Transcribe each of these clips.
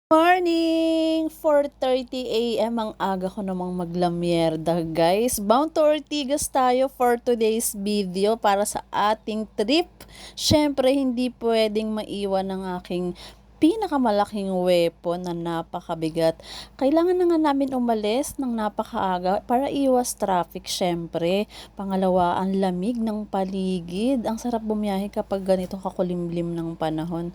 Morning! 4:30 AM ang aga ko namang maglamyerda guys. Bound to Ortigas tayo for today's video para sa ating trip. Syempre hindi pwedeng maiwan ng aking pinakamalaking weapon na napakabigat. Kailangan na nga namin umalis ng napakaaga para iwas traffic syempre. Pangalawa, ang lamig ng paligid. Ang sarap bumiyahe kapag ganito kakulimlim ng panahon.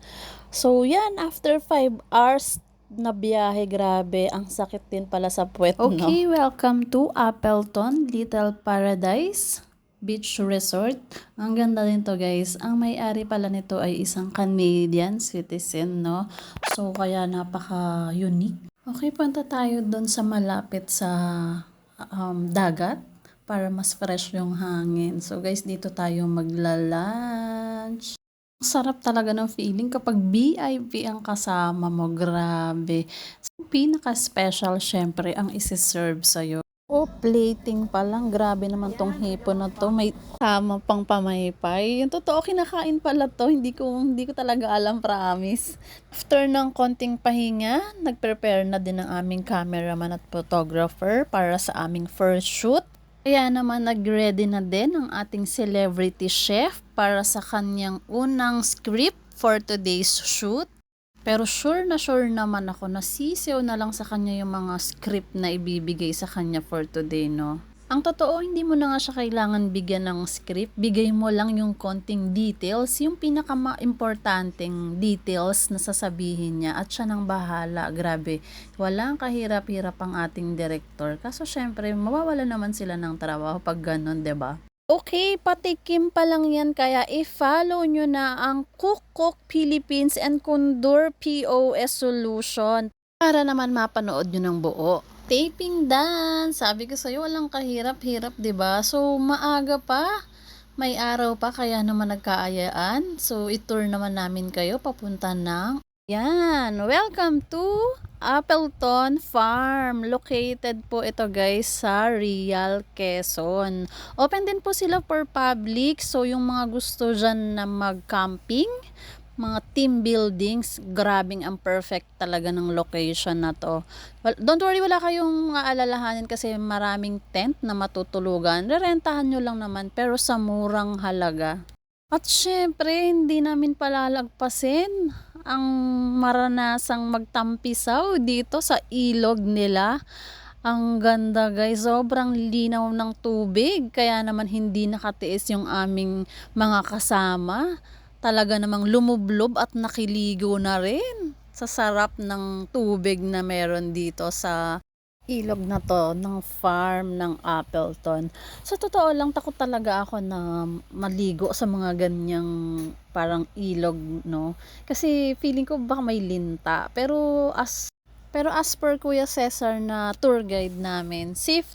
So yan, after 5 hours na biyahe, grabe, ang sakit din pala sa puwet, no? Okay, welcome to Appleton Little Paradise Beach Resort. Ang ganda din to guys. Ang may-ari pala nito ay isang Canadian citizen, no? So kaya napaka-unique. Okay, punta tayo doon sa malapit sa dagat para mas fresh yung hangin. So guys, dito tayo magla-lunch. Sarap talaga ng feeling kapag VIP ang kasama mo, grabe. So, pinaka-special syempre ang isi-serve sa'yo. O plating pa lang, grabe naman tong hipon na to, may tama pang pamaypay. Yung totoo, kinakain pala to, hindi ko talaga alam, promise. After ng konting pahinga, nag-prepare na din ang aming cameraman at photographer para sa aming first shoot. Kaya naman nag-ready na din ang ating celebrity chef para sa kanyang unang script for today's shoot. Pero sure naman ako na sisiw na lang sa kanya yung mga script na ibibigay sa kanya for today, no? Ang totoo, hindi mo na nga siya kailangan bigyan ng script. Bigay mo lang yung konting details, yung pinaka-importanting details na sasabihin niya at siya nang bahala. Grabe, walang kahirap-hirap ang ating director. Kaso syempre, mawawala naman sila ng trabaho pag ganun, 'di ba? Okay, patikim pa lang yan kaya i-follow nyo na ang Cook Philippines and Condor POS Solution para naman mapanood nyo ng buo. Taping done! Sabi ko sa'yo, walang kahirap-hirap, 'di ba? So, maaga pa, may araw pa, kaya naman nagkaayaan. So, i-tour naman namin kayo papunta ng yan. Welcome to Appleton Farm. Located po ito guys sa Real, Quezon. Open din po sila for public. So yung mga gusto dyan na mag-camping, mga team buildings, grabing ang perfect talaga ng location na to. Well, don't worry, wala kayong aalalahanin kasi maraming tent na matutulugan. Rerentahan nyo lang naman pero sa murang halaga. At syempre, hindi namin palalagpasin ang maranasang magtampisaw dito sa ilog nila. Ang ganda guys, sobrang linaw ng tubig, kaya naman hindi nakatiis yung aming mga kasama. Talaga namang lumublob at nakiligo na rin sa sarap ng tubig na meron dito sa ilog na to ng farm ng Appleton. Sa totoo lang, takot talaga ako na maligo sa mga ganyang parang ilog, no? Kasi feeling ko baka may linta. Pero as per Kuya Cesar na tour guide namin, safe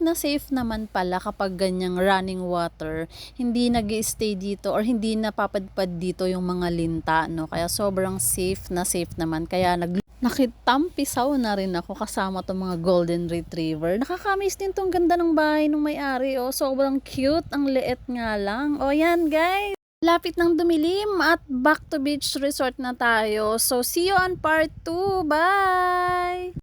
naman pala kapag ganyang running water. Hindi nag-stay dito or hindi napapadpad dito yung mga linta, no? Kaya sobrang safe naman. Kaya nakitampisaw na rin ako kasama tong mga golden retriever. Nakakamiss din tong ganda ng bahay ng may-ari. Oh, sobrang cute. Ang liit nga lang. O yan guys. Lapit ng dumilim at back to beach resort na tayo. So see you on part 2. Bye!